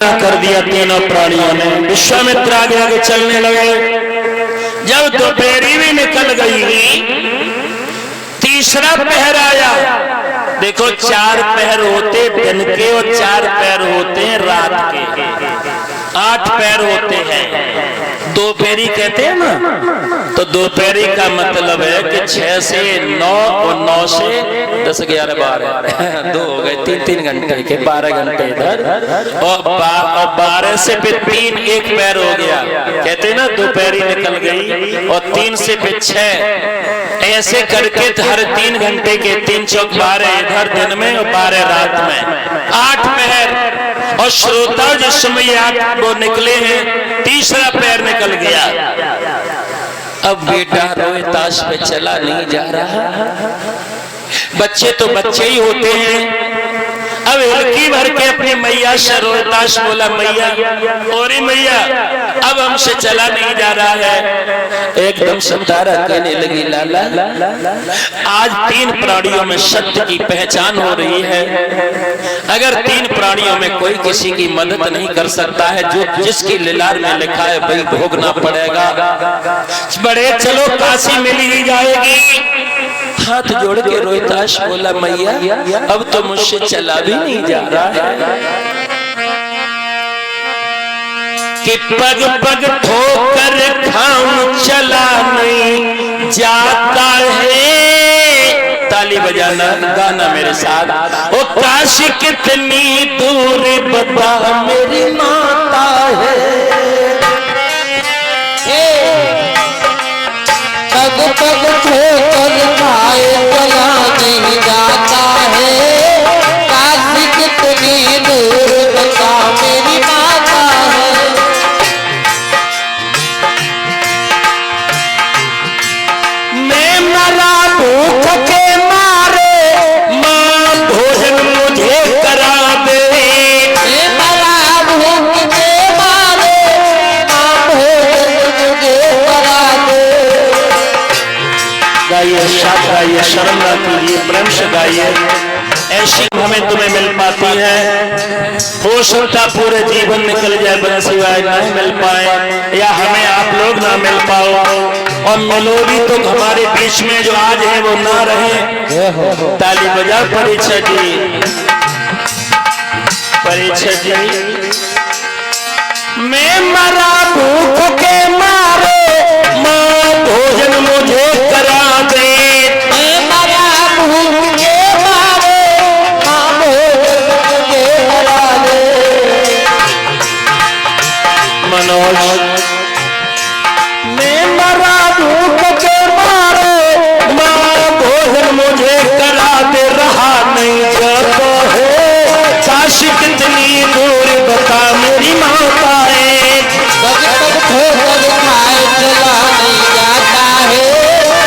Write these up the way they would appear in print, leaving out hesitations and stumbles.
कर दिया तीनों प्राणियों ने। विश्वामित्र आगे आगे चलने लगे। जब दोपहरी भी निकल गई, तीसरा पहर आया। देखो, 4 पहर होते दिन के और 4 पहर होते हैं रात के, 8 पहर होते हैं। दोपहरी कहते हैं ना, तो दोपहरी का मतलब है कि 6 से 9 और 9 से 10, 11, 12 2 हो गए, 3-3 घंटे के, 12 घंटे इधर और 12 से फिर 3 1 पैर हो गया। कहते हैं ना, दोपहरी निकल गई और 3 से फिर 6, ऐसे करके हर 3 घंटे के 3 चौक 12 इधर दिन में और 12 रात में, 8 पहर। और श्रोता जिस समय वो निकले हैं, तीसरा पैर निकल गया। अब बेटा रोहिताश पे चला नहीं जा रहा। बच्चे तो बच्चे ही होते हैं। अब हिलकी भर के अपनी मैया से रोहिताश बोला, मैया और मैया अब हमसे चला नहीं जा रहा है। एकदम से तारा कहने लगी, लाला आज 3 प्राणियों में सत्य की पहचान हो रही है। अगर 3 प्राणियों में कोई किसी की मदद नहीं कर सकता है, जो जिसकी लीलार में लिखा है वही भोगना पड़ेगा। बड़े चलो, काशी मिल ही जाएगी। हाथ जोड़ के रोहिताश बोला, मैया अब तो मुझसे चला भी नहीं जा रहा है कि पग पग ठोकर खाऊं चला नहीं जाता है। ताली बजाना, गाना मेरे साथ। ओ काशी कितनी दूर बता मेरी माता है। पग पग ठोकर खाए चला नहीं जाता है। काशी कितनी दूर बता मेरी माता है। मैं मरा भूख के मारे, माँ भोजन मुझे करा दे। मैं मरा भूख के मारे, माँ भोजन मुझे करा दे। गाइए, साथ गाइए, शर्म ना कीजिए, प्रेम से गाइए। ऐसी हमें तुम्हें मिल पाती है। हो सकता पूरे जीवन निकल जाए, बंसीवाई नहीं मिल पाए, या हमें आप लोग ना मिल पाओ, और मिलो भी तो हमारे बीच में जो आज है वो ना रहे। ताली बजा परीक्षा जी, परीक्षा जी। मैं मरा भूख के मारे, माँ भोजन मुझे करा दे। मैं मरा भूख के मारे, माँ भोजन मुझे करा दे। मनोज, मैं मरा भूख के मारे, माँ भोजन मुझे करा दे। रहा नहीं जाता है, काशी कितनी दूर बता मेरी माता है। पग पग ठोकर खाए चला नहीं जाता है।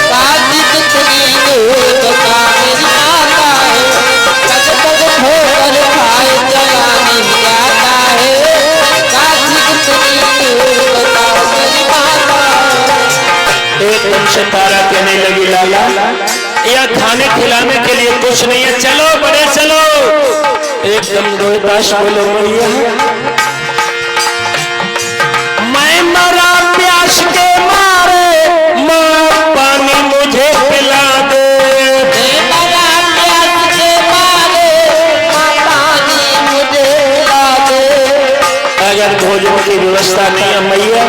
काशी कितनी दूर बता मेरी माता है। पग पग ठोकर खाए चला नहीं जाता है। काशी कितनी दूर बता मेरी माता है। एकदम से तारा कहने लगी, लाला या खाने खिलाने के लिए कुछ नहीं है, चलो बड़े चलो। एकदम रोहिताश बोलो, मैया मैं मरा प्यास के मारे, माँ पानी मुझे पिला दे। मैं मरा प्यास के मारे, माँ पानी मुझे पिला दे। अगर भोजन की व्यवस्था नहीं है मैया,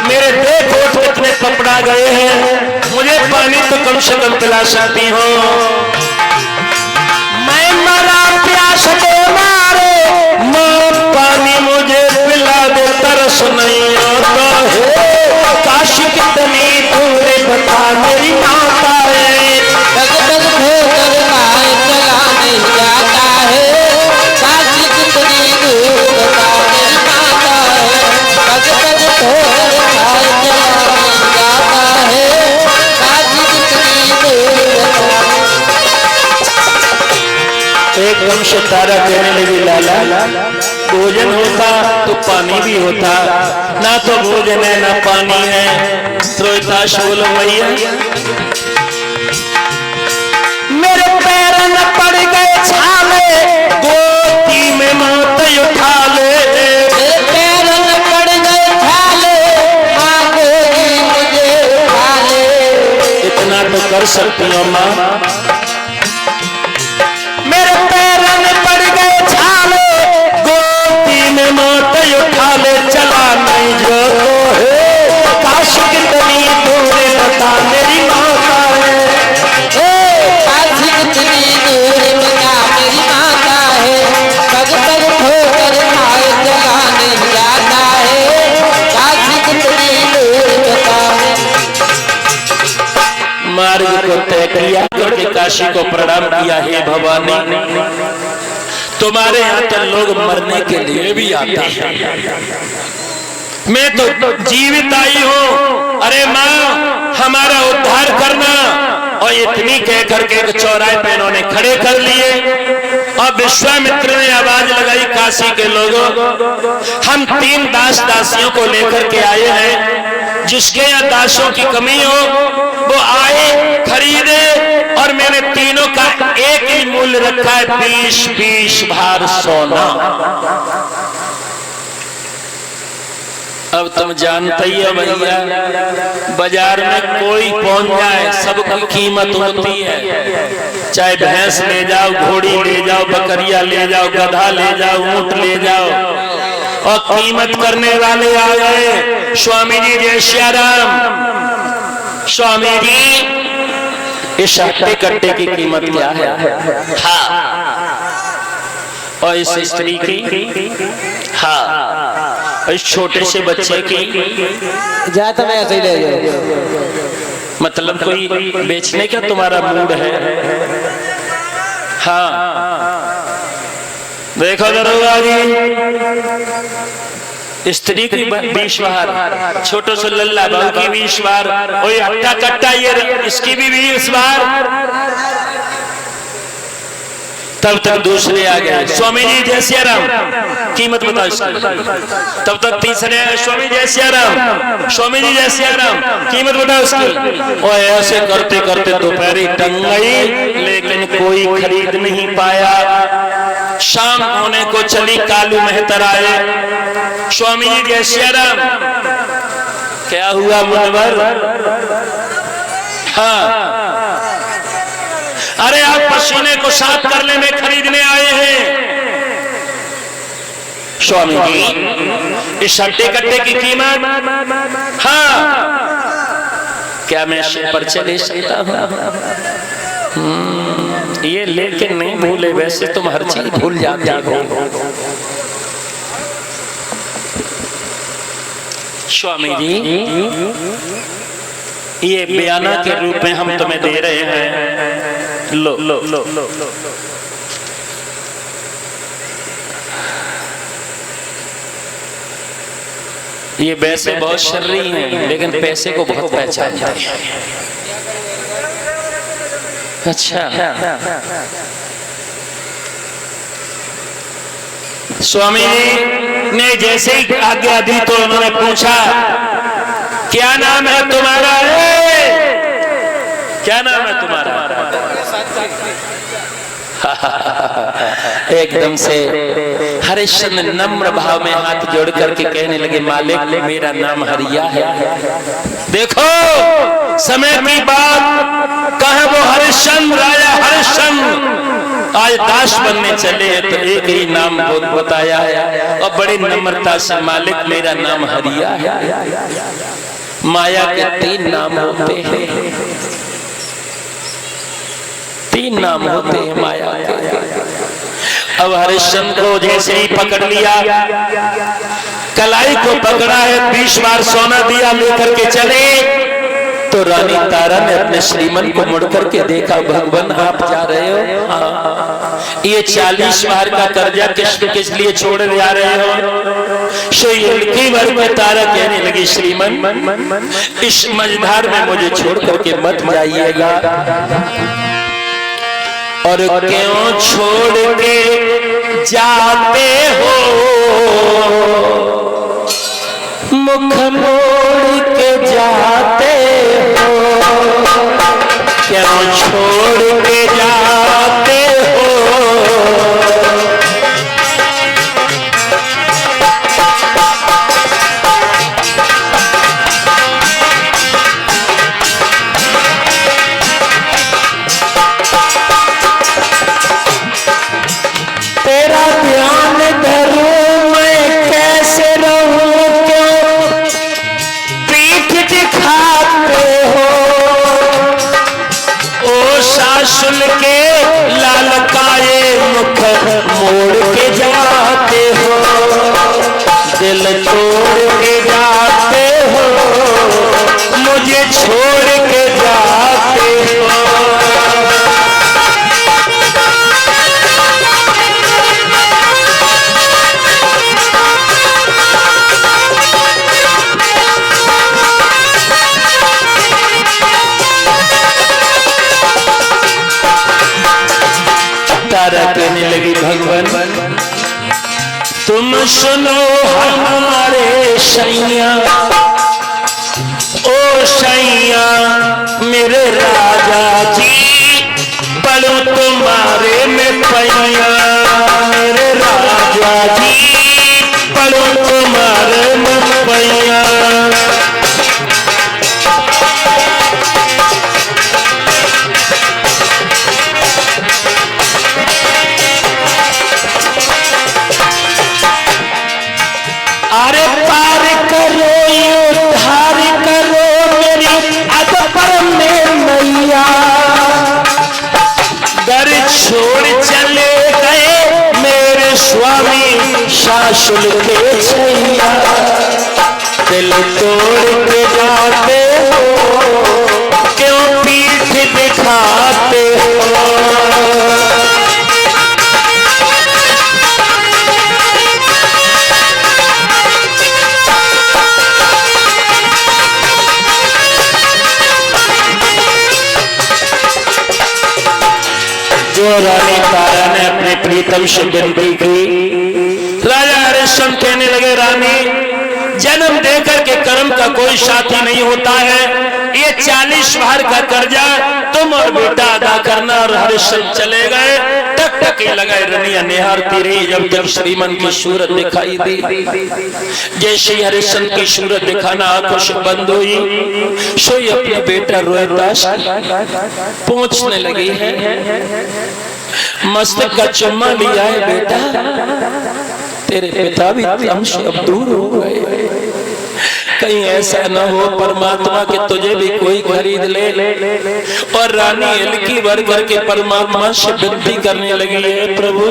मेरे देखो कितने पकड़ा गए हैं, मुझे पानी तो कम से कम पिला सकती हो। मैं मरा प्यास के मारे, माँ पानी मुझे पिला दे। तरस नहीं आता है, काशी कितनी दूर बता मेरी माता है। पग पग ठोकर खाए चला नहीं जाता है। काशी कितनी दूर बता मेरी माता है। पग पग ठोकर खाए चला नहीं जाता है। काशी कितनी दूर बता। एकदम से तारा कहने लगी, लाला भोजन होता तो पानी भी होता, ना तो भोजन है ना पानी है। रोहिताश बोलो, मैया मेरे पैर न पड़ गए छाले, गोदी में माता उठा ले। सकती हो माँ? मेरे पैरों में पड़ गए छाले, गोदी में मौत उठा ले, चला नहीं जो तो है, काश कितनी दूर बता मेरी माता है, काश कितनी दूर बता मेरी माता है, पग पग ठोकर खाए चला नहीं जाता है, काश कितनी दूर बता। मार्ग को तय किया करके काशी को प्रणाम किया, हे भवानी तुम्हारे यहाँ तो लोग मरने के लिए भी आते हैं, मैं तो जीवित आई हूँ, अरे माँ हमारा उद्धार करना। और इतनी कह करके एक चौराहे पे इन्होंने खड़े कर लिए और विश्वामित्र ने आवाज लगाई, काशी के लोगों हम 3 दास दासियों को लेकर के आए हैं, जिसके यहाँ दासों की कमी हो वो आए खरीदे, और मैंने तीनों का एक ही मूल्य रखा है, 20-20 भार सोना। अब तुम जानते ही हो भैया, बाजार में कोई पहुंच जाए सबकी कीमत होती है, चाहे भैंस ले जाओ, घोड़ी ले जाओ, बकरिया ले जाओ, गधा ले जाओ, ऊंट ले जाओ, और कीमत करने वाले आ गए। स्वामी जी जय श्री राम। स्वामी जी इस हट्टे कट्टे की कीमत क्या है? हाँ, और इस स्त्री की, हाँ, इस छोटे से बच्चे की, जा तो मैं ऐसे ही ले जाऊं। मतलब कोई बेचने का तुम्हारा मूड है? हाँ, देखो दरोगा जी, स्त्री की 20 बार, छोटो से लल्ला बहू की 20 बार, और ये हट्टा कट्टा ये इसकी भी 20 बार। तब तक दूसरे आ गए, स्वामी जी जय श्री राम, कीमत बताओ इसकी। तब तक तीसरे आए, स्वामी जय श्री राम, स्वामी जी जय श्री राम, कीमत बताओ इसकी। और ऐसे करते करते दोपहरी टंग गई, लेकिन कोई खरीद नहीं पाया। शाम होने को चली, कालू मेहतर आए, स्वामी जी जय श्री राम, क्या हुआ मुनवर? हाँ, अरे आप पसीने को साफ करने में खरीदने आए हैं। स्वामी जी इस हट्टे कट्टे की कीमत, हाँ, क्या मैं सिर पर चले सकता हूँ? ये लेकिन नहीं भूले, वैसे तुम हर चीज भूल जाते हो। स्वामी जी ये बयाना के रूप में हम तुम्हें दे रहे हैं, लो लो लो लो लो। ये वैसे बहुत शर्री हैं, लेकिन पैसे को बहुत पहचानते हैं। अच्छा, स्वामी ने जैसे ही आज्ञा दी तो उन्होंने पूछा, क्या नाम है तुम्हारा? क्या नाम है तुम्हारा? एकदम से हरिश्चंद्र नम्र भाव में हाथ जोड़ करके कहने लगे, मालिक मेरा नाम हरिया है। देखो समय की बात, कहा वो हरिश्चंद्र आया, हरिश्चंद्र आज दास बनने चले तो एक ही नाम बताया है, और बड़ी नम्रता से, मालिक मेरा नाम हरिया है। माया के 3 नाम होते हैं, 3 नाम होते हैं माया के। अब हरिश्चंद्र को जैसे ही पकड़ लिया, कलाई को पकड़ा है, 20 बार सोना दिया, लेकर के चले तो रानी तारा ने अपने श्रीमन को मुड़ करके देखा, भगवान आप जा रहे हो? हाँ। ये 40 बार का कर्जा किस लिए छोड़ जा रहे हो? की बार में तारा कहने लगी, श्रीमन इस मझधार में मुझे छोड़ करके मत जाइएगा। और क्यों छोड़ के जाते हो, मुख मोड़ के जाते हो, क्यों छोड़ के जाते हो? दिल तोड़ के जाते हो, मुझे छोड़ के जाते हो। तारा कहने लगी भगवान तुम सुनो हमारे सैया, ओ सैया मेरे राजा जी, पलू तुम्हारे में पैया, मेरे राजा जी पलू तुम्हारे में पैया। अरे पार करो उद्धार करो मेरी अदपर में मैया, दर छोड़ चले गए मेरे स्वामी शासुल के छैया। दिल तोड़ के जाते हो, क्यों पीठ दिखाते हो। जो रानी तारा ने अपने प्रीतम से विनती की, राजा हरिश्चंद्र कहने लगे रानी जन्म देकर के कर्म का कोई साथी नहीं होता है, ये 40 बार का कर्जा तुम और बेटा अदा करना। और हरिश्चंद्र चले गए, टक टक लगाए रनिया निहारती रही। जब जब श्रीमन की सूरत दिखाई दी, जैसे हरिश्चंद्र की सूरत दिखाना आंखों से बंद हुई, सोई अपना बेटा रोहिदास पहुंचने लगी है, मस्तक का चुम्मा लिया है। बेटा तेरे पिता भी हमसे अब दूर हो गए, कहीं ऐसा न हो परमात्मा के तुझे भी कोई खरीद ले। और रानी एलकी भर करके परमात्मा से विनती करने लगी है, प्रभु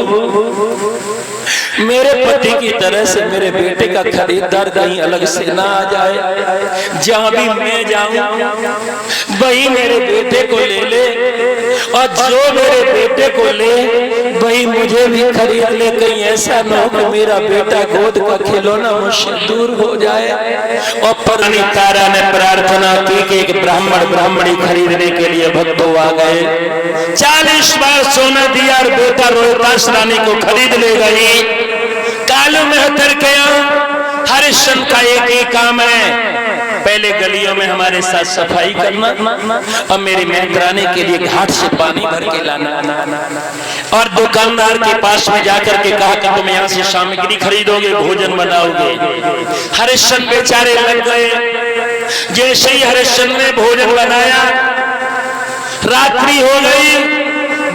मेरे पति की तरह से मेरे बेटे का खरीदार कहीं अलग से ना आ जाए, जहां भी मैं जाऊं वही मेरे बेटे को ले ले, और जो मेरे बेटे को ले वही मुझे भी खरीद ले। कहीं ऐसा न हो कि मेरा बेटा गोद का खिलौना मुझसे दूर हो जाए। और रानी तारा ने प्रार्थना की कि एक ब्राह्मण ब्राह्मणी खरीदने के लिए भक्त आ गए। 40 बार सोना दिया और बेटा रोहिदास रानी को खरीद ले गई। कालू मेहतर के यहाँ हरिश्चंद्र का एक ही काम है, पहले गलियों में हमारे साथ सफाई करना और मेरी मेहतरानी के लिए घाट से पानी भर के लाना। और दुकानदार के पास में जाकर के कहा कि तुम यहाँ से सामग्री खरीदोगे, भोजन बनाओगे। हरिश्चंद्र बेचारे लग गए। जैसे ही हरिश्चंद्र ने भोजन बनाया, रात्रि हो गई,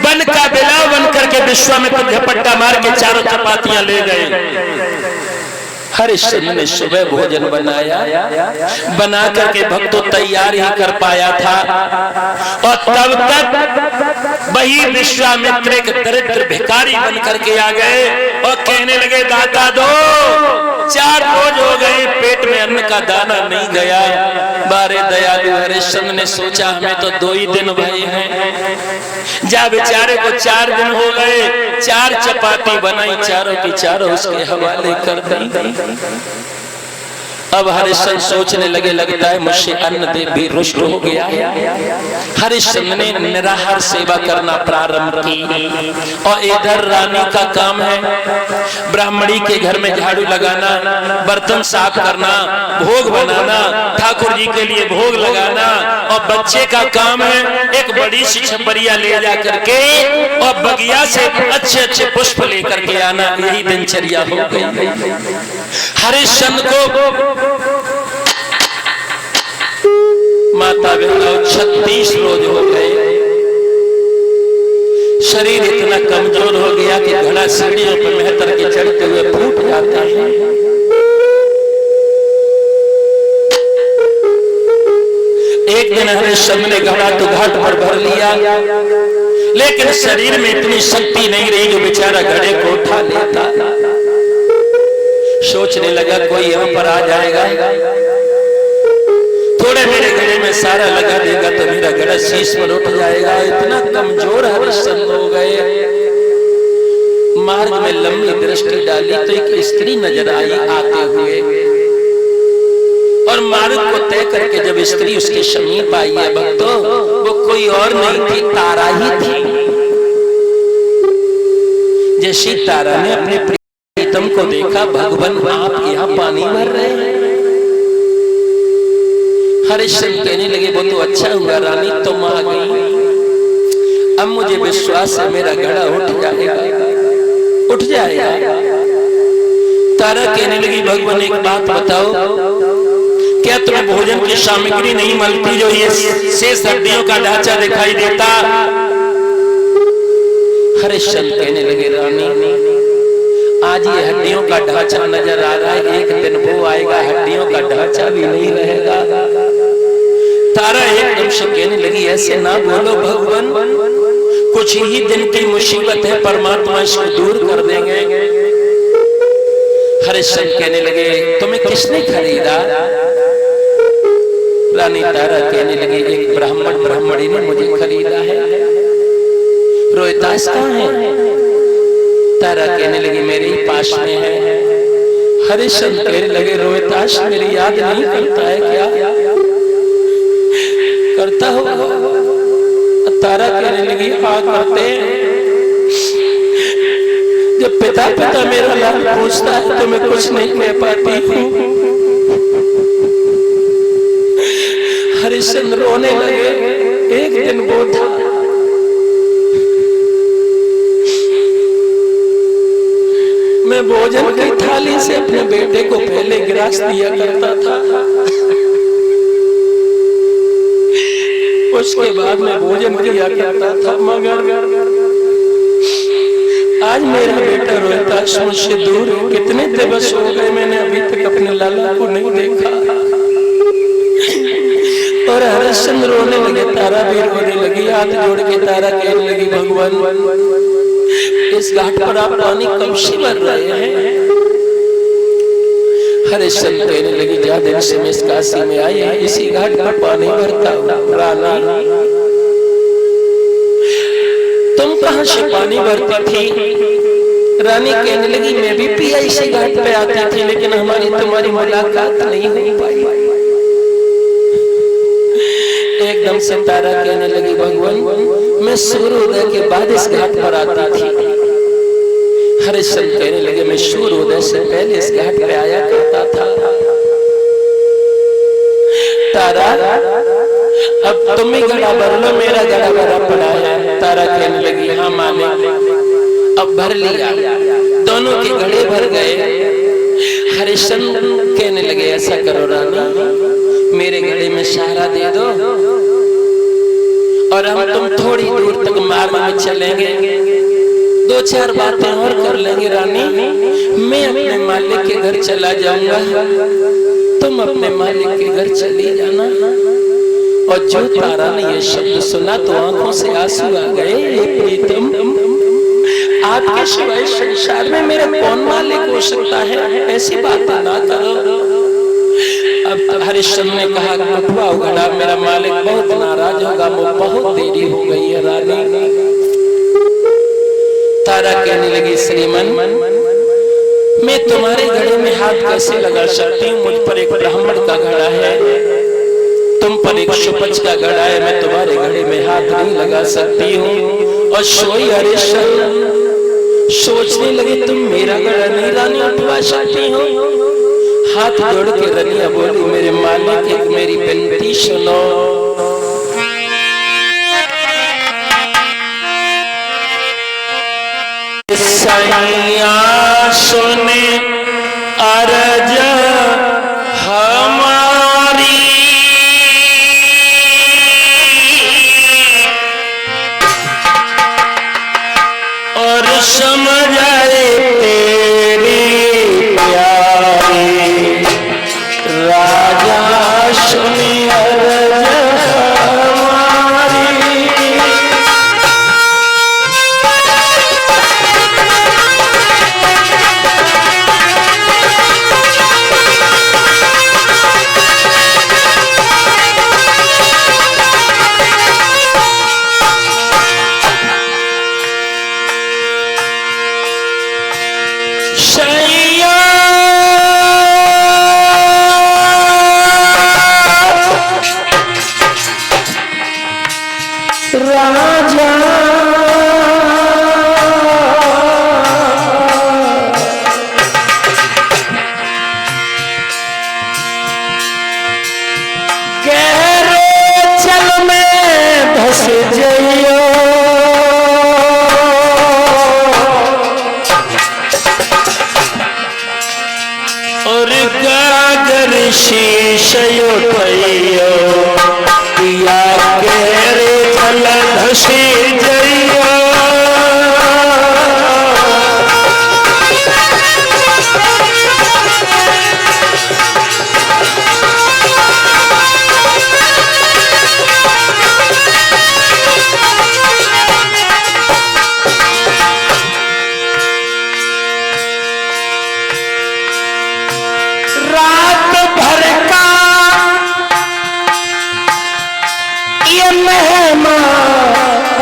बन का बिलाव बन करके विश्वामित्र झपट्टा मार के चारों चपातियां ले गए। हरिश्चंद्र ने सुबह भोजन बनाया, बना करके भक्त तैयार ही कर पाया था, और तब तक वही विश्वामित्र एक दरिद्र भिखारी बन करके आ गए और कहने लगे दाता दो, 4 रोज हो गए पेट में अन्न का दाना नहीं गया। बारे दयालु हरिश्चंद्र ने सोचा हमें तो 2 ही दिन भये हैं, जा बेचारे को 4 दिन हो गए। 4 चपाती बनाई, चारों की चारों उसके हवाले कर दी। अब हरिश्चंद्र सोचने लगे लगता है मुझसे अन्न देव भी रुष्ट हो गया है। हरिश्चंद्र ने निराहार सेवा करना प्रारंभ की। और इधर रानी का काम है ब्राह्मणी के घर में झाड़ू लगाना, बर्तन साफ करना, भोग बनाना, ठाकुर जी के लिए भोग लगाना। और बच्चे का काम है एक बड़ी सी छपरिया ले जा करके और बगिया से अच्छे अच्छे पुष्प लेकर के आना। यही दिनचर्या हो गई। हरिश्चंद्र को माता बहनों 36 रोज हो गए। शरीर इतना कमजोर हो गया कि घड़ा सीढ़ियों पर मेहतर के चढ़ते हुए फूट जाता है। एक दिन हरिश्चंद्र ने घड़ा तो घाट पर भर लिया, लेकिन शरीर में इतनी शक्ति नहीं रही जो बेचारा घड़े को उठा लेता। सोचने लगा कोई यहाँ पर आ जाएगा, थोड़े मेरे गले में सारा लगा देगा तो मेरा गला शीश पर उठ जाएगा। इतना कमजोर हरिश्चंद्र हो गए। मार्ग में लंबी दृष्टि डाली तो एक स्त्री नजर आई आते हुए, और मार्ग को तय करके जब स्त्री उसके समीप आई है भक्तों, वो कोई और नहीं थी, तारा ही थी। जैसी तारा ने अपने प्रीतम को देखा, भगवान आप यहाँ पानी भर रहे हैं। हरिश्चंद्र कहने लगे वो तो अच्छा हुआ रानी तुम आ गई, अब मुझे विश्वास है मेरा घड़ा उठ जाएगा, उठ जाएगा। तारा कहने लगी भगवान एक बात बताओ, क्या तुम्हें भोजन की सामग्री नहीं मिलती जो ये शेष हड्डियों का ढांचा दिखाई देता? हरिश्चंद्र कहने लगे रानी आज ये हड्डियों का ढांचा नजर आ रहा है, एक दिन वो आएगा हड्डियों का ढांचा भी नहीं रहेगा। तारा एकदम से कहने लगी ऐसे ना बोलो भगवान, कुछ ही दिन की मुसीबत है, परमात्मा इसको दूर कर देंगे। हरिश्चंद्र कहने लगे तुम्हें किसने खरीदा? रानी तारा कहने लगी एक ब्राह्मणी ने मुझे खरीदा है। रोहितास कहाँ है? तारा कहने लगी मेरे ही पास में है। हरिश्चंद्र कहने लगे रोहितास मेरी याद नहीं करता है क्या? करता होगा। तारा कहने लगी हाँ करते। जब पिता पिता मेरा लाल पूछता है तो मैं कुछ नहीं कह पाती हूँ। हरिश्चंद्र रोने लगे। एक दिन वो था मैं भोजन की थाली से अपने बेटे को पहले गिरास दिया करता था, उसके बाद मैं भोजन किया करता था, मगर आज मेरा बेटा रोहितास मुझसे दूर है। कितने दिवस हो गए मैंने अभी तक अपने लाला को नहीं देखा। और हरिश्चंद्र रोने लगे, तारा भी रोने लगी। हाथ जोड़ के तारा कहने लगी भगवान इस घाट पर आप पानी कब से भर रहे हैं? हरिश्चंद्र कहने लगी ज्यादा दिन से मैं इस काशी में आई है, इसी घाट पर पानी भरता हूँ। रानी तुम कहाँ से पानी भरती थी? रानी कहने लगी मैं भी पिया इसी घाट पे आती थी, लेकिन हमारी तुम्हारी मुलाकात नहीं हो पाई। एकदम से तारा कहने लगी भगवान मैं सूर्योदय के बाद इस घाट पर आती थी। हरिश्चंद्र कहने लगे मैं सूर्योदय से पहले इस घाट पे आया करता था। तारा अब तुम ही घड़ा भर लो, मेरा घड़ा भरा पड़ा है। तारा कहने लगी हाँ माने, अब भर लिया। दोनों के घड़े भर गए। हरिश्चंद्र कहने लगे ऐसा करो रानी मेरे घड़े में सहारा दे दो और हम तुम थोड़ी दूर तक मार्ग में चलेंगे, दो चार बातें और कर लेंगे। रानी मैं अपने मालिक के घर चला जाऊंगा, तुम अपने मालिक के घर चली जाना। और जो तारा ने ये शब्द सुना तो आंखों से आंसू आ गए। प्रीतम आपके सिवाय संसार में मेरा कौन मालिक हो सकता है? ऐसी बातें ना करो। अब हरिश्चंद्र ने कहा कठुआ घड़ा मेरा मालिक बहुत नाराज होगा, वो बहुत देरी हो गई है। रानी तारा कहने लगी श्रीमन मैं तुम्हारे घड़े में हाथ कैसे लगा सकती हूँ? मुझ पर एक ब्राह्मण का घड़ा है, तुम पर एक सुपच का घड़ा है, मैं तुम्हारे घड़े में हाथ नहीं लगा सकती हूँ। और सोई हरिश्चंद्र सोचने लगे तुम मेरा घड़ा नहीं रानी उठवा सकती हो। हाथ जोड़ के रनिया बोली मेरे मालिक एक मेरी विनती सुनो। सैया सुने अरज हमारी, और समझाए तेरी प्यारी राजा सुने अरज हमारी। धस जइयो और गागर शीश उठइयो पिया के रे जल धस जइयो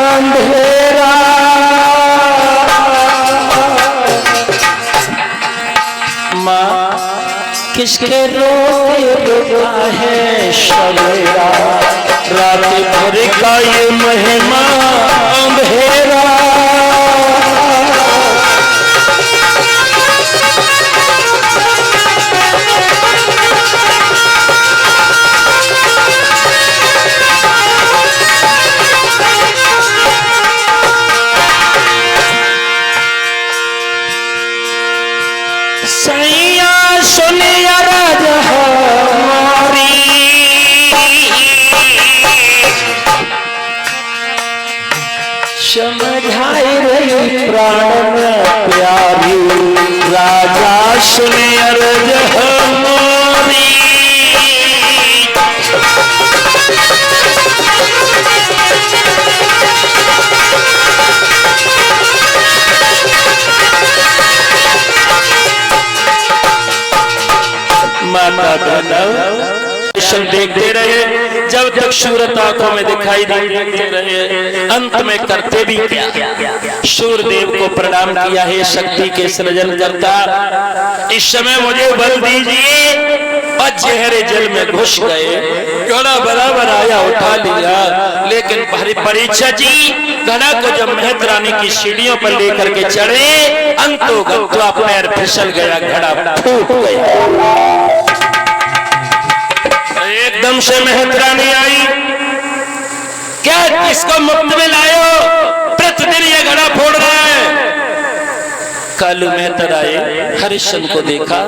अंधेरा माँ किसके रोता है सवेरा रात भर का ये महिमा अंधेरा सैया सुनिया राजा हमारी समझाई रही प्राण में प्यारी राजा सुनिया राजा हमारी माता दर्शन देखते रहे जब तक सूरत आंखों में दिखाई देते रहे। अंत में करते भी क्या, सूर्यदेव को प्रणाम किया है शक्ति के सृजन करता। इस समय मुझे बल दीजिए और जहरे जल में घुस गए। घड़ा बराबर आया उठा लिया, लेकिन परीक्षा जी घड़ा को जब महत रानी की सीढ़ियों पर लेकर के चढ़े अंतो गत्वा पैर फिसल गया, घड़ा फूट गया। एकदम से महत रानी आई, क्या इसको मुफ्त में लायो, प्रतिदिन ये घड़ा फोड़ रहा है। कालू मेहतर आए, हरिश्चंद्र को देखा,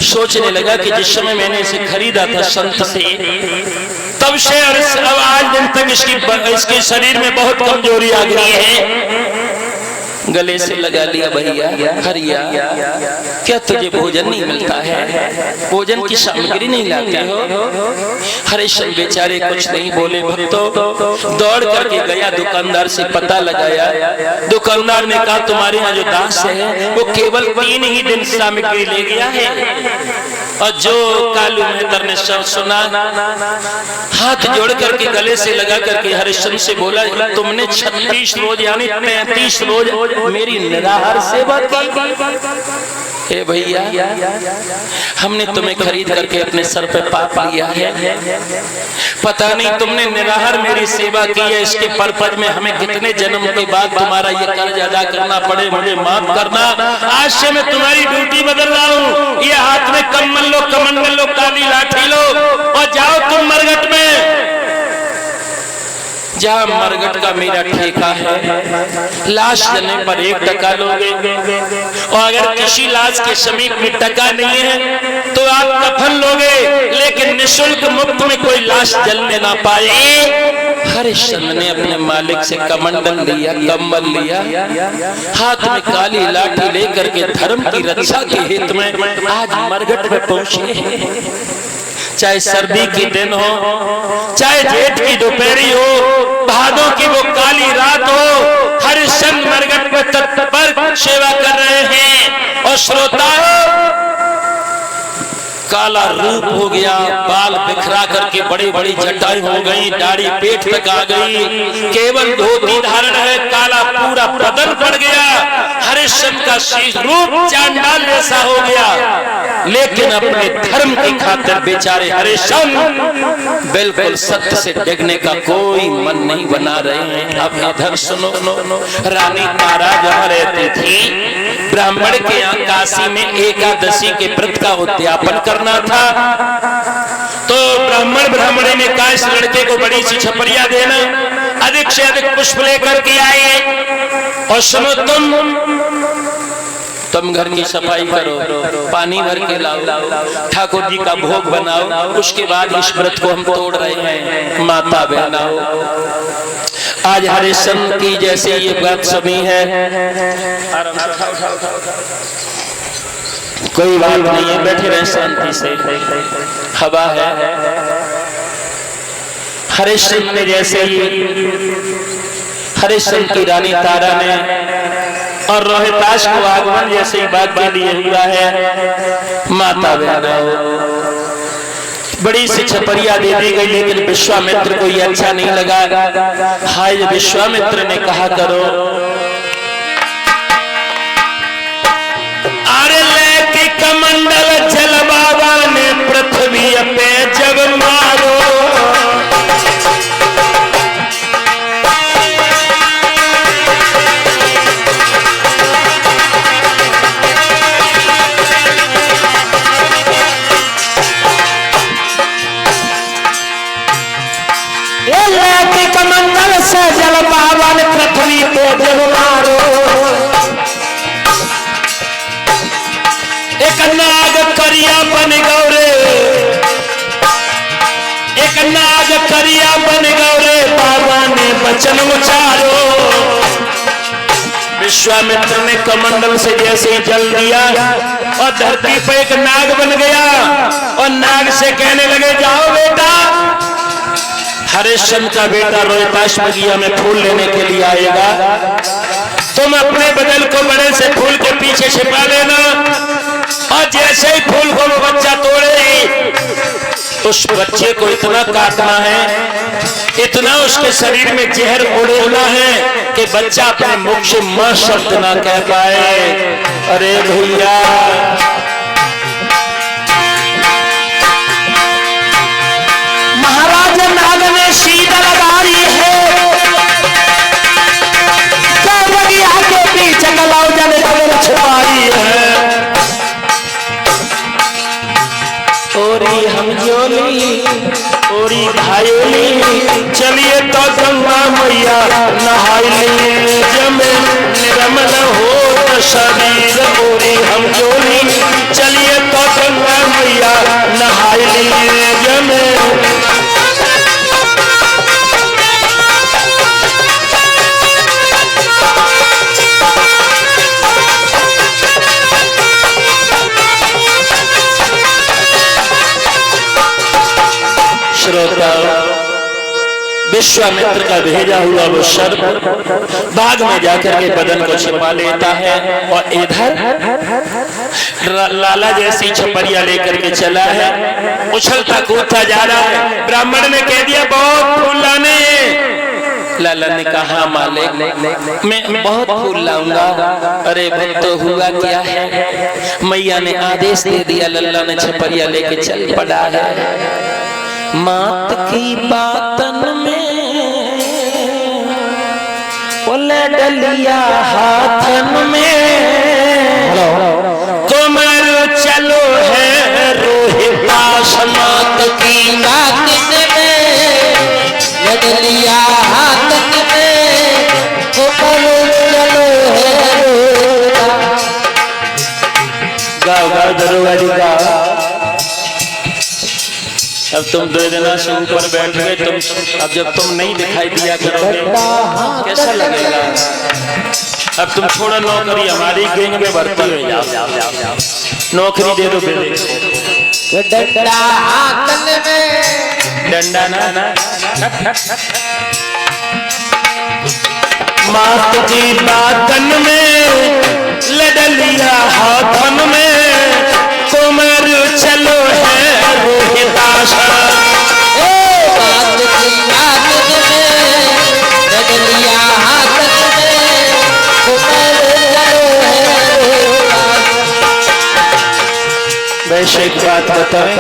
सोचने लगा कि जिस समय मैंने इसे खरीदा था संत से, तब से अब आज दिन तक इसके शरीर में बहुत कमजोरी आ गई है। गले से लगा लिया, भैया हरिया क्या तुझे भोजन नहीं मिलता है, भोजन की सामग्री नहीं लाते हो। हरिश्चंद्र बेचारे कुछ नहीं बोले। भक्तों दौड़ करके गया, दुकानदार से पता लगाया। दुकानदार ने कहा तुम्हारे यहाँ जो दास है वो केवल 3 ही दिन सामग्री ले गया है। और जो कालू मेहतर ने सुना, हाथ जोड़ करके गले से लगा करके हरिश्चंद्र से बोला, तुमने 36 रोज यानी 35 रोज मेरी निराहार सेवा की। हे भैया हमने तुम्हें खरीद करके अपने सर पे पाप लिया है, पता नहीं तुमने निराहार मेरी सेवा की है, इसके परपज में हमें कितने जन्म के बाद तुम्हारा ये कर्ज अदा करना पड़े, मुझे माफ करना। आज से मैं तुम्हारी ड्यूटी बदल रहा हूँ। ये हाथ में कम्बल लो, कमंडल लो, काली लाठी लो और जाओ तुम मरघट में, जहाँ मरघट का मेरा ठेका है। लाश जलने पर 1 टका लोगे, और अगर किसी लाश के समीप में टका नहीं है तो आप कफन लोगे, लेकिन निःशुल्क मुफ्त में कोई लाश जलने ना पाए। हरिश्चंद्र ने अपने मालिक से कमंडल लिया, कंबल लिया, हाथ में काली लाठी लेकर के धर्म की रक्षा के हित में आज मरघट में पहुंचे। चाहे सर्दी की दिन हो, चाहे जेठ की दोपहरी हो, भादों की वो काली रात हो, हरिश्चंद्र मरघट में तत्पर सेवा कर रहे हैं। और श्रोताओं काला रूप हो गया, बाल बिखरा करके बड़ी बड़ी जटाएं हो गई, दाढ़ी पेट तक आ गई, केवल धोती धारण है, काला पूरा बदन पड़ गया। हरिश्चंद्र का शीश रूप चांडाल जैसा हो गया, लेकिन अपने धर्म की खातिर बेचारे हरिश्चंद्र बिल्कुल सत्य से डिगने का कोई मन नहीं बना रहे हैं। अब इधर सुनो, रानी तारा जहाँ रहती थी, ब्राह्मण के यहाँ काशी में एकादशी के व्रत का उद्यापन करना था, तो ब्राह्मण ब्राह्मणी ने कहा इस लड़के को बड़ी सी छपरिया देना, अधिक से अधिक पुष्प लेकर के आए और सुनो तुम घर की सफाई करो, पानी भर के लाओ, ठाकुर जी का भोग बनाओ, उसके बाद इस व्रत को हम तोड़ रहे हैं। माता बहनाओ, आज हरिश्चंद्र की जैसे ये व्रत सभी है, कोई बात नहीं है, बैठे रहे शांति से, हवा है। हरिश्चंद्र ने जैसे ही हरिश्चंद्र की रानी तारा ने और रोहिताश को आगमन जैसे ही बात के लिए हुआ है, माता बहनाओ बड़ी सी छपरिया दे दी गई, लेकिन विश्वामित्र को ये अच्छा नहीं लगा। हाय विश्वामित्र ने कहा करो, अरे लेके कमंडल जल बाबा ने पृथ्वी पे जब मारो, कमंडल से जल पावन पृथ्वी पे जब मारो, एक नाग करिया बन गौरे, एक नाग करिया बन गौरे, बाबा ने वचन उचारो। विश्वामित्र ने कमंडल से जैसे ही जल दिया और धरती पे एक नाग बन गया और नाग से कहने लगे, जाओ बेटा, हरिश्चंद्र का बेटा रोहिताश बगिया में फूल लेने के लिए आएगा, तुम अपने बदल को बड़े से फूल के पीछे छिपा लेना, और जैसे ही फूल को वो बच्चा तोड़े, उस बच्चे को इतना काटना है, इतना उसके शरीर में जहर उड़ेलना है कि बच्चा अपने मुख से मां शब्द ना कह पाए। अरे भैया, महाराज नाग ने सीधा लगाई है, बगिया के पीछे कलाउजन छुपाई है, ओरी हम जोली ओरी भायोली, चलिए तो गंगा मैया नहाई, जमे निर्मल हो शरीर, ओरी हम जोली, चलिए तो गंगा मैया नहाई, जमे श्रोता। विश्वामित्र का भेजा हुआ वो सर्प बाग में जाकर के बदन को छिपा लेता है और इधर लाला जैसी छपरिया लेकर के चला है, उछलता कूदता जा रहा है। ब्राह्मण ने कह दिया, बहुत फूल लाने। लाला ने कहा, मालिक मैं बहुत फूल लाऊंगा। अरे भक्त, तो हुआ क्या है? मैया ने आदेश दे दिया, लल्ला ने छपरिया लेके चल पड़ा है। मात की बातन में बोले डलिया हाथन में, कोमल चलो है रोहिताश, मात की बातन में डलिया हाथन में, कोमल चलो है रोहिताश। गाओ गाओ दरोगा जी गाओ। अब तुम 2 दिनों से ऊपर बैठ गए, तुम अब जब तुम नहीं दिखाई दिया करोगे कैसा लगेगा? अब तुम छोड़ो नौकरी, हमारी गैंग में भर्ती हो जाओ, नौकरी दे दो। डंडा ना मात की बातन में लडलिया हाथन में, कुमार चलो है रोहिताश। वैसे एक बात बताएं,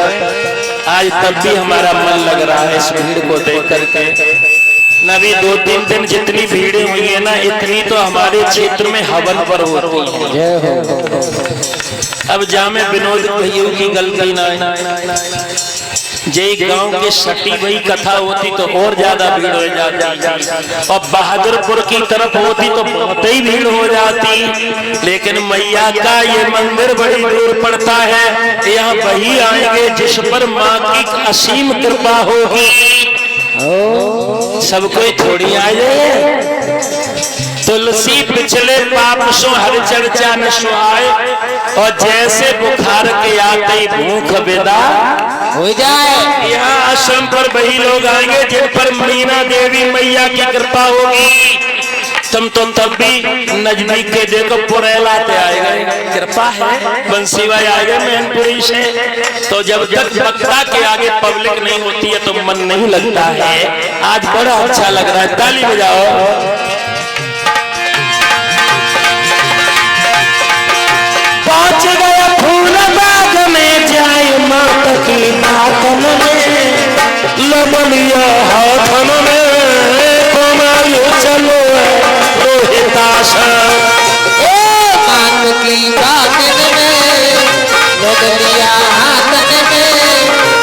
आज तब भी हमारा मन लग रहा है इस भीड़ को देख करके। नबी 2-3 दिन जितनी भीड़ हुई है ना, इतनी तो हमारे क्षेत्र में हवन पर होती है। अब जामे विनोद भैया की गलती ना, जय गांव के सटी वही कथा होती तो और ज्यादा भीड़ हो जाती, और बहादुरपुर की तरफ होती तो बहुत ही भीड़ हो जाती। लेकिन मैया का ये मंदिर बड़ी दूर पड़ता है, यहाँ वही आएंगे जिस पर माँ की असीम कृपा होगी। सब कोई थोड़ी आ जाए। तुलसी पिछले पाप सो हर चर्चा न सुहाए, और जैसे बुखार के आते ही भूख विदा हो जाए। यहाँ आश्रम पर वही लोग आएंगे जिन पर मीना देवी मैया की कृपा होगी। तुम तब भी नजदीक के देखो पुरेलाते आएगा, कृपा है। बंसीवाई आएगा मैनपुरी से। तो जब तक वक्ता के आगे पब्लिक नहीं होती है तो मन नहीं लगता है। आज बड़ा अच्छा लग रहा है, ताली बजाओ। पहुंच गया फूल बाग में जाए मात की नातन में, लमलिया हाथन में कमायो चलो रोहितास। मात की बातन में लमलिया हाथन में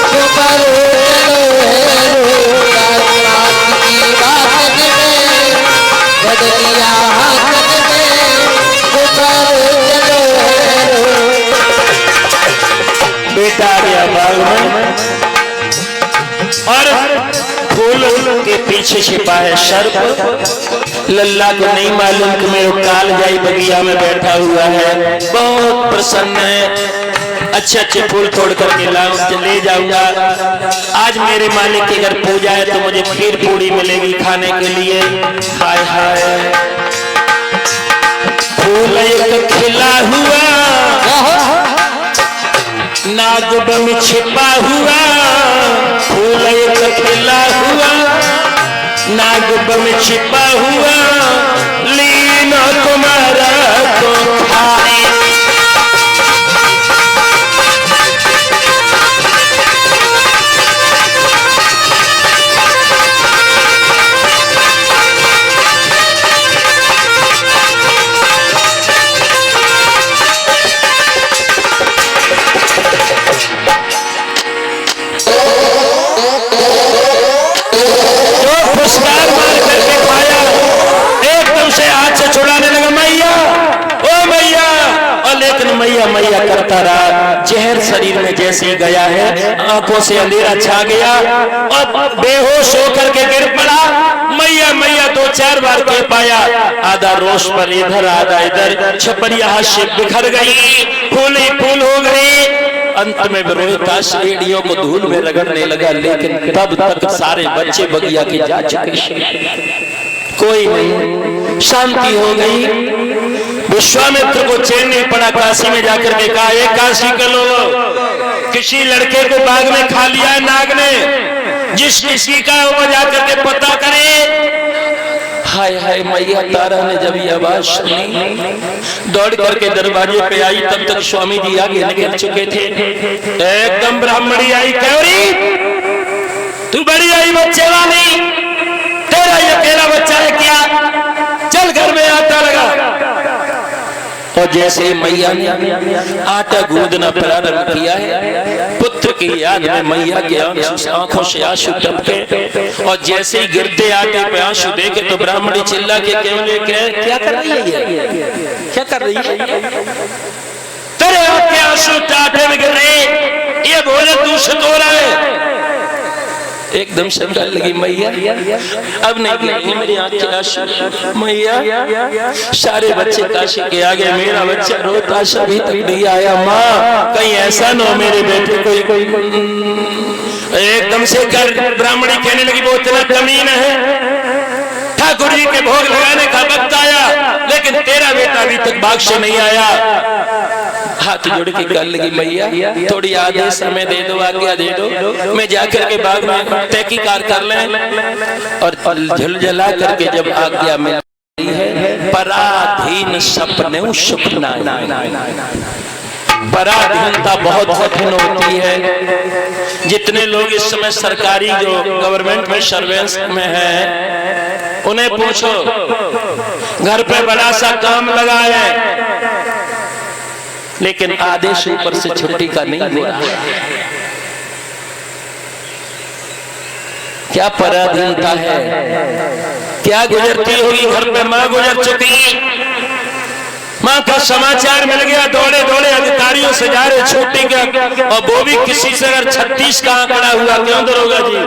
कमायो चलो रोहितास। मात की बातन में लमलिया हाथन में कमायो बेटा गया बाग में, और फूल के पीछे छिपा है सर्प। लल्ला को नहीं मालूम कि मेरे कालजाई बगिया में बैठा हुआ है, बहुत प्रसन्न है। अच्छे अच्छे फूल तोड़ करके ले जाऊंगा। आज मेरे मालिक के घर पूजा है तो मुझे खीर पूड़ी मिलेगी खाने के लिए। हाय हाय, फूल एक खिला हुआ नागुब में छिपा हुआ, फूल एक खिला हुआ नागुब में छिपा हुआ, लीना तुम्हारा को खाए। पुरस्कार मार करके पाया, एकदम से हाथ से छुड़ाने लगा, मैया ओ मैया। और लेकिन मैया मैया करता रहा। जहर शरीर में जैसे ही गया है, आंखों से अंधेरा छा गया और बेहोश होकर के गिर पड़ा। मैया मैया दो चार बार कह पाया, आधा रोश पर इधर आधा इधर, छपरिया हाथ से बिखर गई, फूल ही फूल हो गई। अंत में रोहितास एड़ियों को धूल में रगड़ने लगा, लेकिन तब तक सारे बच्चे बगिया के जा चुके। कोई नहीं, शांति हो गई। विश्वामित्र को चैन नहीं पड़ा। काशी में जाकर के कहा, एक काशी के लोग, किसी लड़के को बाग में खा लिया है नाग ने, जिस किसी का वो जाकर के पता करे। हाय हाय, मैया तारा ने जब ये आवाज सुनी, दौड़ करके दरवाजे पे आई। तब तक स्वामी जी आगे निकल चुके थे। एकदम ब्राह्मणी आई, कौरी तू बड़ी आई बच्चे वाली, तेरा ये अकेला बच्चा है क्या? चल घर में आटा लगा। और जैसे मैया ने आटा गूंदना प्रारंभ किया है, पुत्र की याद में मैया के आंखों से आंसू टपके। और जैसे ही गिरते आटे पे आंसू देखे तो ब्राह्मणी चिल्ला के केवल क्या कर रही है, क्या कर रही है? तेरे आंखें आंसू आटे में गिर रहे, ये बोले दूषित हो रहा है। एकदम से कहने लगी, मैया अब नहीं गिरेंगे मेरी आंखें आंसू। मैया सारे बच्चे काशी के आगे, मेरा बच्चा रोहितास अभी तक नहीं आया। माँ कहीं ऐसा न हो मेरे बेटे कोई एकदम से कर ब्राह्मणी कहने लगी, वो इतना कमीना है, ठाकुर जी के भोग लगाने का वक्त आया, लेकिन तेरा बेटा अभी तक बाग से नहीं आया। हाथ जोड़ के कहने लगी, मैया थोड़ी आगे समय दे दो, आज्ञा दे दो, मैं जाकर के बाग में तहकीकात कर लें। और झुलझला करके जब आज्ञा मिली है, पराधीन सपने सुपना। पराधीनता बहुत कठिन होती है। जितने लोग इस समय सरकारी जो गवर्नमेंट में सर्वेंस में है, उन्हें पूछो, घर पे बड़ा सा काम लगा है, लेकिन आदेश ऊपर से छुट्टी का नहीं हो रहा। क्या पराधीनता है, क्या गुजरती होगी घर पे। माँ गुजर चुकी, माँ का समाचार मिल गया, दौड़े दौड़े अधिकारियों से जा रहे छुट्टी का, और वो भी किसी से अगर 36 का आंकड़ा हुआ, क्यों दरोगा जी,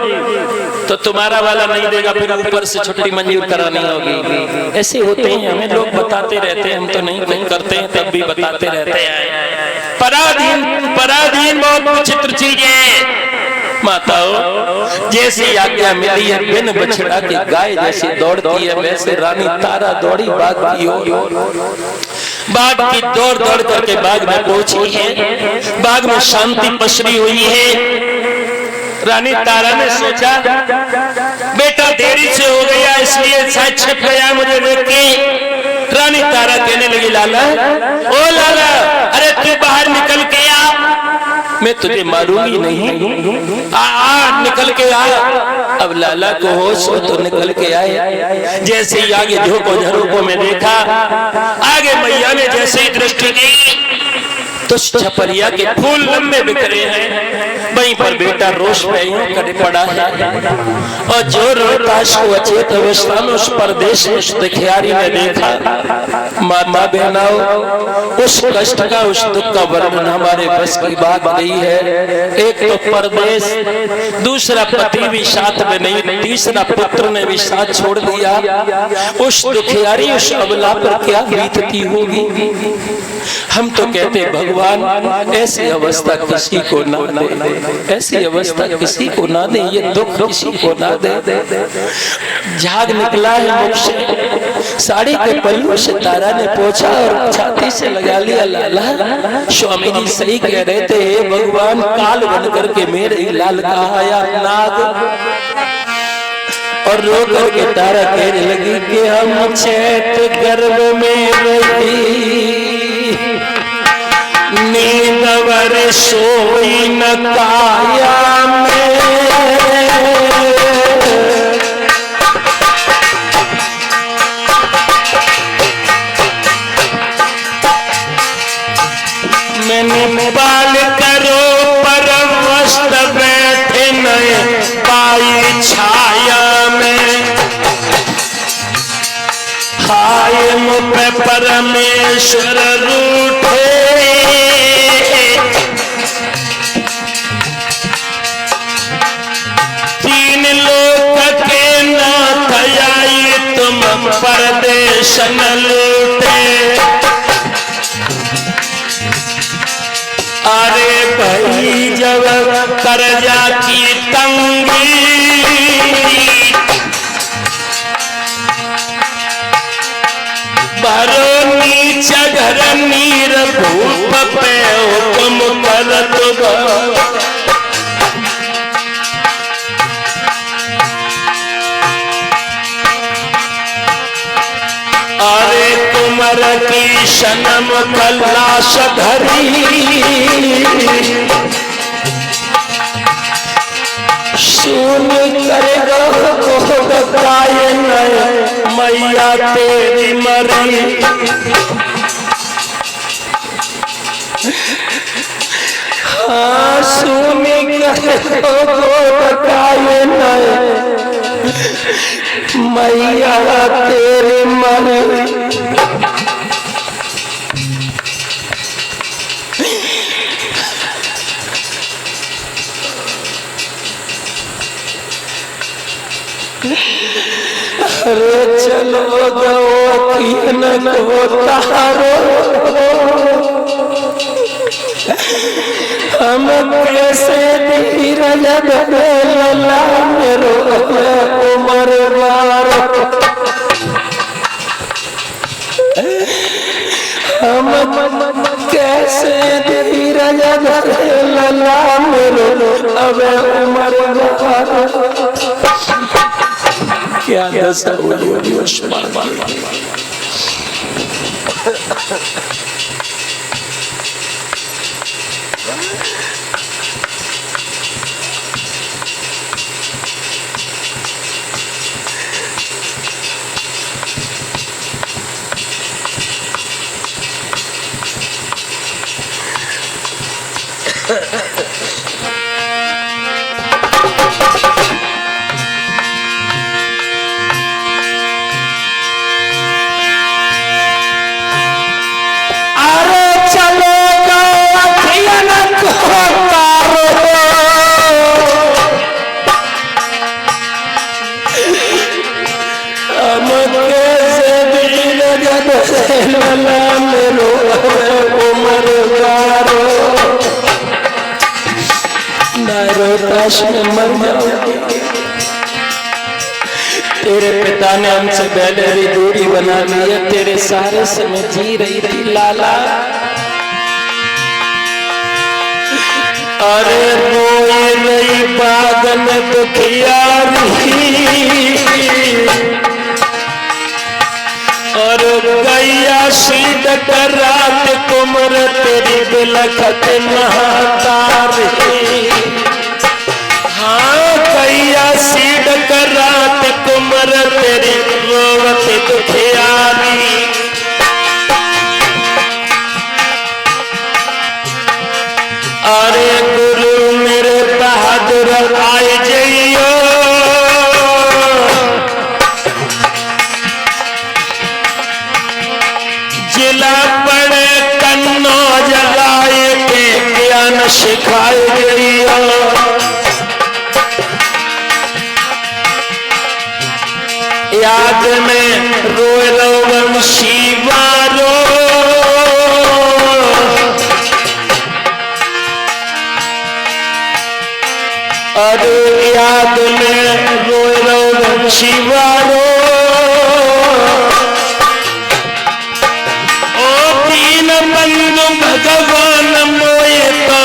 तो तुम्हारा वाला नहीं देगा, फिर ऊपर से छुट्टी मंजूर करानी होगी। ऐसे होते हैं, हमें लोग बताते रहते हैं, हम तो नहीं करते हैं, तब भी बताते रहते हैं। पराधीन बहुत विचित्र चीज है। माताओं, जैसी आज्ञा मिली है, बिन बछड़ा की गाय जैसी दौड़ती है, वैसे रानी तारा दौड़ी बाग की ओर। बाग की दौड़ दौड़ करके बाग में पहुंची है। बाग में शांति पसरी हुई है। रानी तारा ने सोचा बेटा देरी से हो गया, इसलिए शायद छिप गया मुझे देख के। रानी तारा कहने लगी लाला, ओ लाला, अरे तू बाहर निकल के आ, मैं तुझे मारूंगी नहीं, आ निकल के आ। अब लाला को होश हो तो निकल के आए। जैसे ही आगे झोंकों में देखा, आगे मैया ने जैसे ही दृष्टि दी तो छपरिया के फूल लंबे बिखरे हैं, वहीं पर बेटा रोष में करे पड़ा है। और जो रोहताश को अचेत अवस्था में उस परदेश में उस दिखियारी ने देखा। माता बहनाओ, उस कष्ट का, उस दुख का वर्णन हमारे बस की बात नहीं है। एक तो परदेश, दूसरा पति भी साथ में नहीं, तीसरा पुत्र ने भी साथ छोड़ दिया। उस दुखियारी, उस अबला पर क्या बीतती होगी। हम तो कहते भगवान ऐसी अवस्था किसी को ना दे, ऐसी अवस्था किसी को ना दे, ये दुख किसी को ना दे। झाग निकला है मुख से, साड़ी के पल्लू से तारा ने पोछा और छाती से लगा लिया लाला। स्वामी जी सही कह रहे थे, भगवान काल बन करके मेरे लाल का आया नाग। और रो करके तारा कहने लगी कि हम चैत गर्भ में रही, नींद वर सोई न काया में। मैंने बाल करो परवश बैठे नए पाई छाया में। हाय मुझ पे परमेश्वर रूठे, तीन लोक के नाथ आई तुम परदेश न लूटे। अरे भाई जब कर्जा की तंगी, भरो नीच घर नीर भूप पे हुक्म करत बा। अरे कुमर की सनम कलाश धरी, सुन कर मैया तेरी मरी। हाँ सुन मैया तेरी मरी। अरे चलो गो तीन को तारो, हम कैसे धीरज धरेला मेरो उमर बार। हम कैसे धीरज धरेला मेरो अब उमर बार। क्या दशा हुई उस लाश में मर जाओगी। तेरे पिता ने हमसे पहले दूरी बना ली है, तेरे सारे समय जी रही थी लाला। अरे रोए रही पागल दुखियारी, और गैया सीध कर रात कुमर तेरी बिलखत महातारी। हाँ गैया सीध कर रात कुमर तेरी रोवत दुखियारी। अरे गुरु मेरे बहादुर आए जइयो, जिला पड़े कन्नो जलाए के ज्ञान सिखाए जइयो। याद में रोए रो वंशी वारो, अरे याद में रोए रो वंशी वारो। ओ तीन बंधु भगवान मोए तो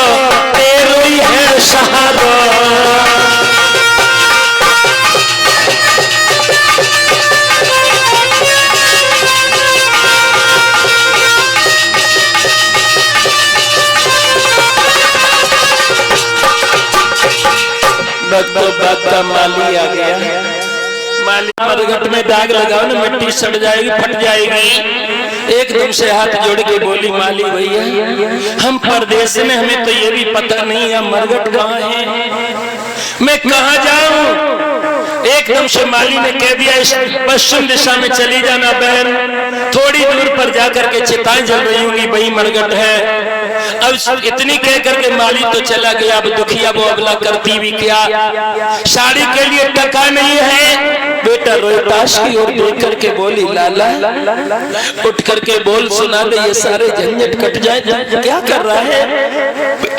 तेरो ही है सहारा। बात का माली आ गया। माली मरघट में दाग लगाओ ना, मिट्टी सड़ जाएगी, फट जाएगी। एकदम से हाथ जोड़ के बोली माली भैया हम परदेश में, हमें तो ये भी पता नहीं है मरघट कहाँ है, मैं कहाँ जाऊं। एकदम से माली ने कह दिया इस पश्चिम दिशा में चली जाना बहन, थोड़ी दूर पर जाकर के चिताएं जल रही होंगी, वही मरघट है। अब इतनी कह करके माली तो चला गया। अब दुखिया वो अगला करती भी क्या, साड़ी के लिए टका नहीं है। बेटा रोहिताश की ओर देख करके बोली लाला उठ करके बोल सुना दे, ये सारे झंझट कट जाए। क्या कर रहा है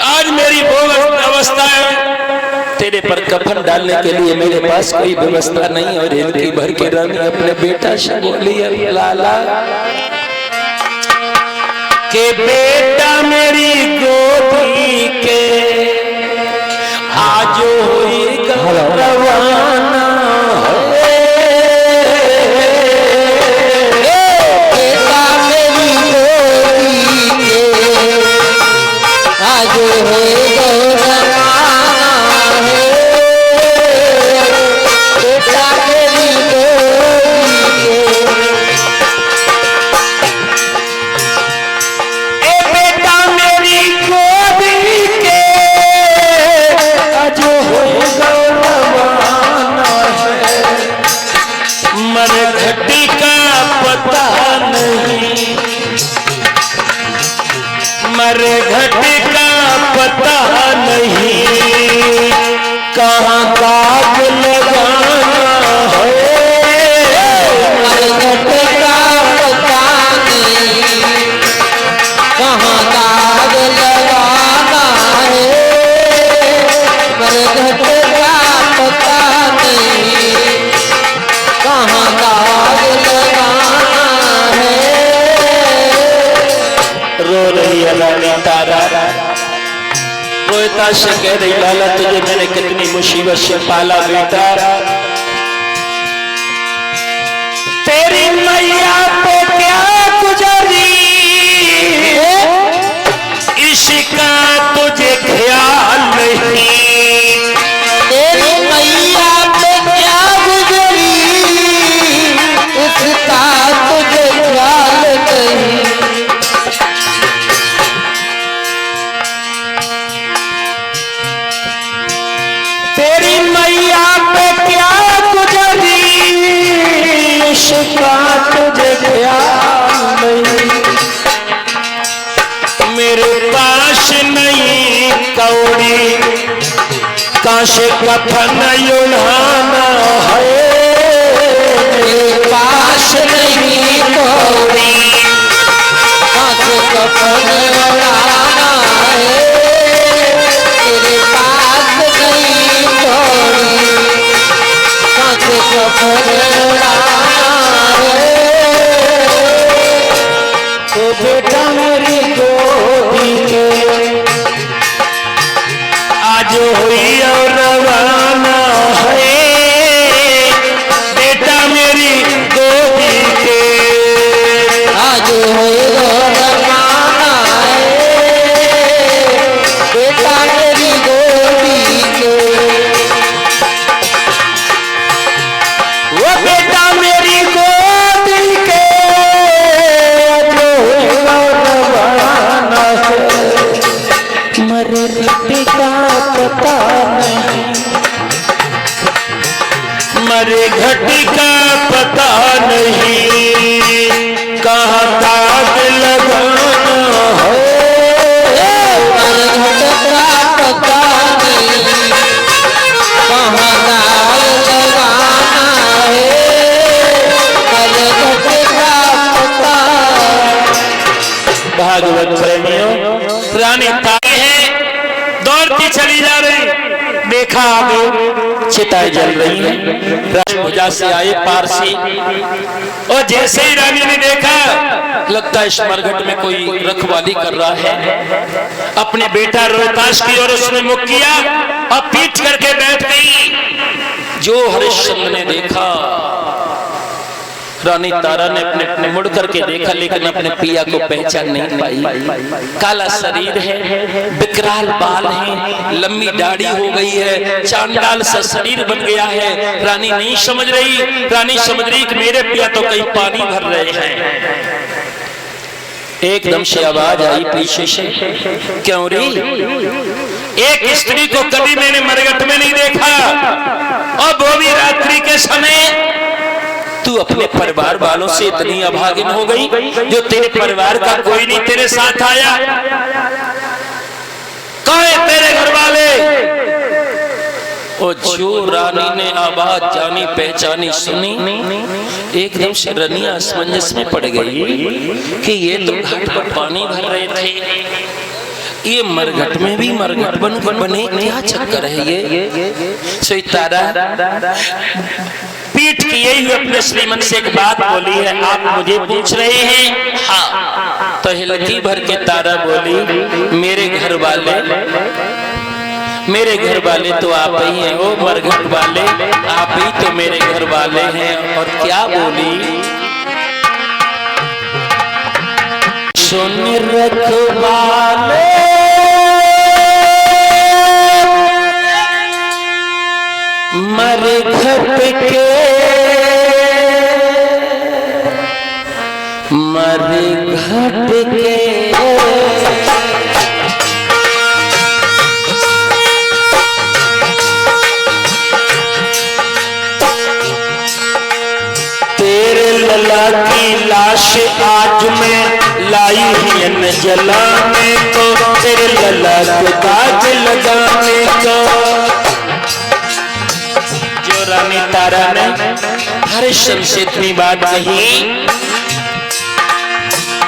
आज मेरी वो अवस्था है, तेरे पर कफन डालने के लिए मेरे पास कोई व्यवस्था नहीं। और हिलकी भर के रानी अपने बेटा से बोली लाला के बेटा मेरी गोदी के आज होएगा रवाना। बेटा मेरी गोदी के आज होएगा रवाना है। बेटा मेरी गोदी के मरघटी का पता नहीं, मरघटी का पता नहीं, कहाँ दाग लगाना है। मरघट का पता नहीं, कहाँ दाग लगाना है। मरघट का पता नहीं, कहाँ दाग लगाना है। रो रही है रानी तारा, रोहिता से कह रही लाला तुझे मैंने कितनी मुसीबत से पाला बेटा, तेरी मैया पे क्या गुजरी इसका तुझे ख्याल नहीं। तेरी मैया पे क्या गुजरी इसका तुझे ख्याल नहीं। तेरी मैया पे क्या गुजरी इसका तुझे ख्याल नहीं। मेरे पास नहीं कौड़ी काश कफन उड़ाना है। मेरे पास नहीं कौड़ी काश कफन उड़ाना है। तेरे पास नहीं हुई और रवाना है बेटा मेरी गोदी के। आज हुई और रवाना है बेटा मेरी गोदी के। वो बेटा मेरी गोदी के जो रवाना है। मरे का पता नहीं, मरे घटी का पता नहीं, कहाँ दाग लगाना है। मरे घट का पता नहीं, कहाँ दाग लगाना है। मरे घट का पता। भागवत प्रेमियों, रानी तारे हैं दौड़ती चली जा रही, देखा आगे चिताएं जल रही हैं। राजभुजा से आए पारसी और जैसे ही रानी ने देखा लगता है इस मरघट में कोई रखवाली कर रहा है। अपने बेटा रोहताश की ओर उसने मुख किया और पीठ करके बैठ गई। जो हरिश्चंद्र ने देखा, रानी तारा ने अपने मुड़ करके देखा लेकिन अपने पिया को पहचान नहीं पाई। काला शरीर है, विकराल बाल है, लंबी दाढ़ी हो गई है, चांडाल सा शरीर बन गया है। रानी नहीं समझ रही, रानी समझ रही कि मेरे पिया तो कहीं पानी भर रहे हैं। एकदम से आवाज आई पीछे से, क्यों रे? एक स्त्री को कभी मैंने मरघट में नहीं देखा और वो भी रात्रि के समय। तू अपने परिवार वालों से इतनी अभागिन हो गई जो तेरे परिवार का कोई नहीं तेरे साथ आया। कहाँ है तेरे घर वाले? और जो रानी ने आवाज जानी पहचानी सुनी, एकदम से रनिया असमंजस में पड़ गई कि ये तो घाट पर पानी भर रहे थे, ये मरघट में भी मरघट बने क्या चक्कर है ये? सोई तारा पीठ किए हुए अपने श्रीमन से एक बात बोली है, आप मुझे पूछ रहे हैं? हाँ। तो हिलकी भर के तारा बोली, मेरे घर वाले तो आप ही हैं, ओ मरघट वाले आप ही तो मेरे घर वाले हैं। और क्या बोली? सुन रखवाले मरघट के, मरघट के तेरे लला की लाश आज मैं लाई है न जलाने को, तेरे लला को दाग लगाने को। रानी तारा ने हरिश्चंद्र से इतनी बात कही।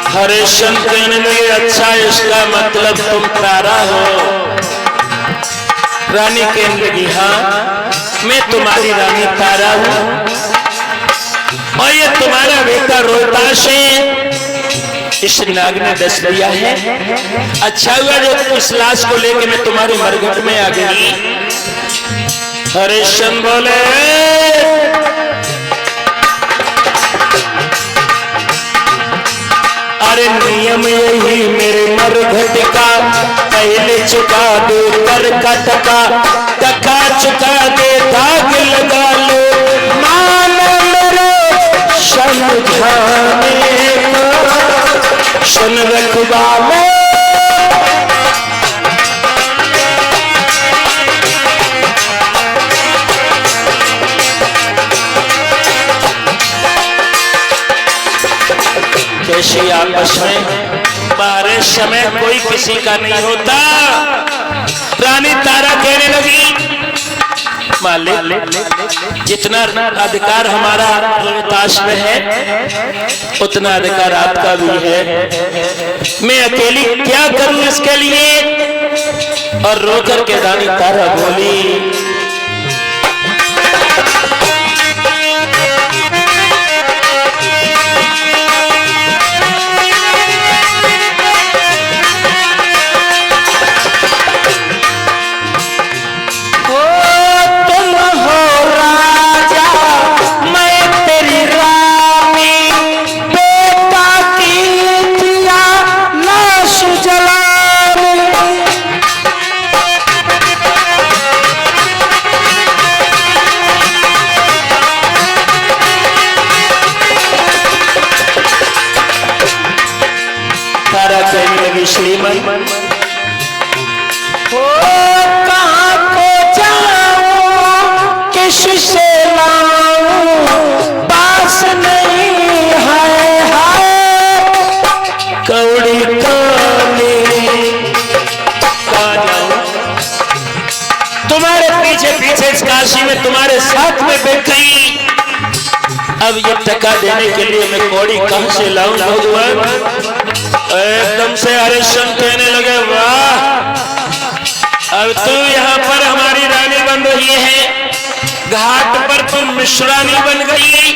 हरिश्चंद्र कहने लगे, अच्छा इसका मतलब तुम तारा हो? रानी कहने लगी, हाँ मैं तुम्हारी रानी तारा हूँ और ये तुम्हारा बेटा रोहताश है। इस नाग ने डस लिया है। अच्छा हुआ जो इस लाश को लेके मैं तुम्हारे मरघट में आ गई। हरिश्चंद्र बोले, अरे नियम यही मेरे मरघट का, पहले चुका दो कर का टका, टका चुका दे दाग लगा लो, मान मेरे समझाने का, सुन रखवाले कैसे आपस में बारिश समय कोई किसी का नहीं होता। रानी तारा कहने लगी, मालिक जितना अधिकार हमारा रोहताश में है उतना अधिकार आपका भी है। मैं अकेली क्या करूं इसके लिए? और रोकर के रानी तारा बोली, पीछे पीछे इस काशी में तुम्हारे साथ में बैठ गई। अब ये टका देने के लिए मैं कौड़ी कहां से लाऊं भगवान? एकदम से हरिश्चंद्र कहने लगे, वाह, अब तू यहाँ पर हमारी रानी बन रही है, घाट पर तुम मिश्रानी बन गई,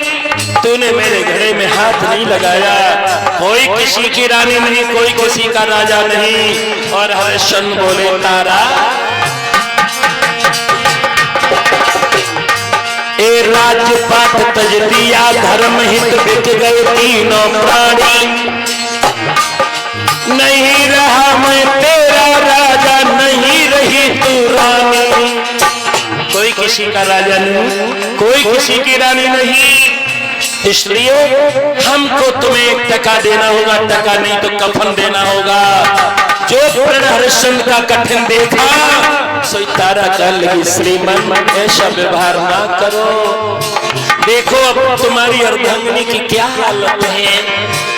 तूने मेरे घड़े में हाथ नहीं लगाया। कोई किसी की रानी नहीं, कोई किसी का राजा नहीं। और हरिश्चंद्र बोले, तारा ए राजपाट तज दिया, धर्म हित बिक गए तीनों प्राणी, नहीं रहा मैं तेरा राजा, नहीं रही तू रानी। कोई किसी का राजा नहीं, कोई किसी की रानी नहीं, इसलिए हमको तुम्हें एक टका देना होगा, टका नहीं तो कफन देना होगा। जो प्रण हरिश्चंद्र का कठिन देखा, सोई तारा कह लगी, श्रीमन ऐसा व्यवहार ना करो, देखो अब तुम्हारी अर्धांगिनी की क्या हालत है।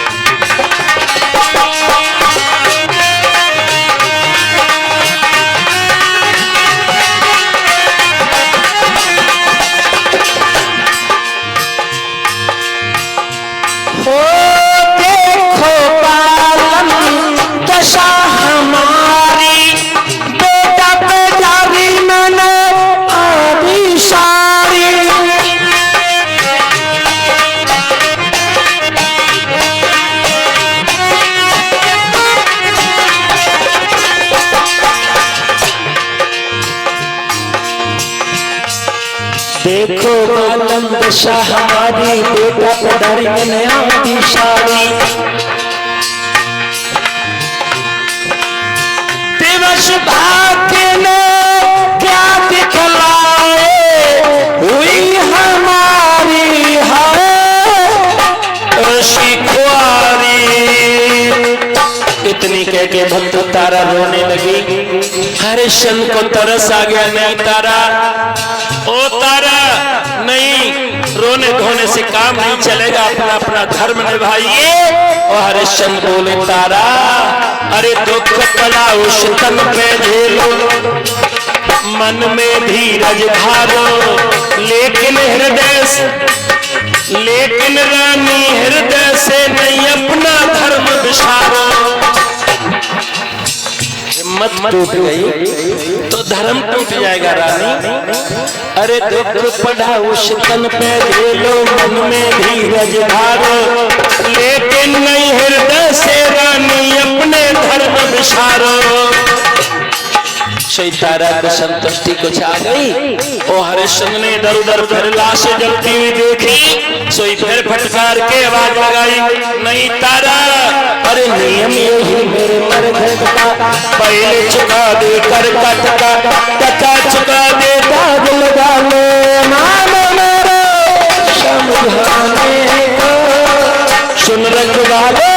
देखो मालम दशा हमारी, बेटा पधारी में नया की साड़ी, दिवस भाग्य ने क्या दिखलाए, हुई हमारी शिकवारी। इतनी कह के भक्त तारा रोने लगी। हरिश्चंद्र को तरस आ गया, नहीं तारा, ओ तारा, नहीं, रोने धोने से काम नहीं चलेगा, अपना अपना धर्म निभाइए। और हरिश्चंद्र बोले, तारा अरे दुख पड़ा उस तन पे झेलो, मन में धीरज धारो, लेकिन रानी हृदय से नहीं अपना धर्म विसारो। हिम्मत टूट गई तो धर्म टूट जाएगा रानी। अरे दुख पड़ा उस तन पे झेलो, मन में धीरज धारो, लेकिन नहीं हृदय से रानी अपने धर्म विसारो। तारा को संतुष्टि कुछ आ गई। ओ हरिश्चंद्र ने इधर उधर फिर लाश जलती हुई देखी, सोई फिर फटकार के आवाज लगाई, नहीं तारा, अरे नियम यही मेरे मर्द का, पहले चुका दे कर कटका, टका चुका दे दाग लगा ले, मान मेरे समझाने को, सुन रखवाले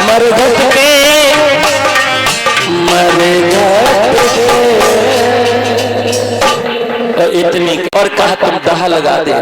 मर्द के मरेगा इतनी, और कहा तुम कहा लगा दे।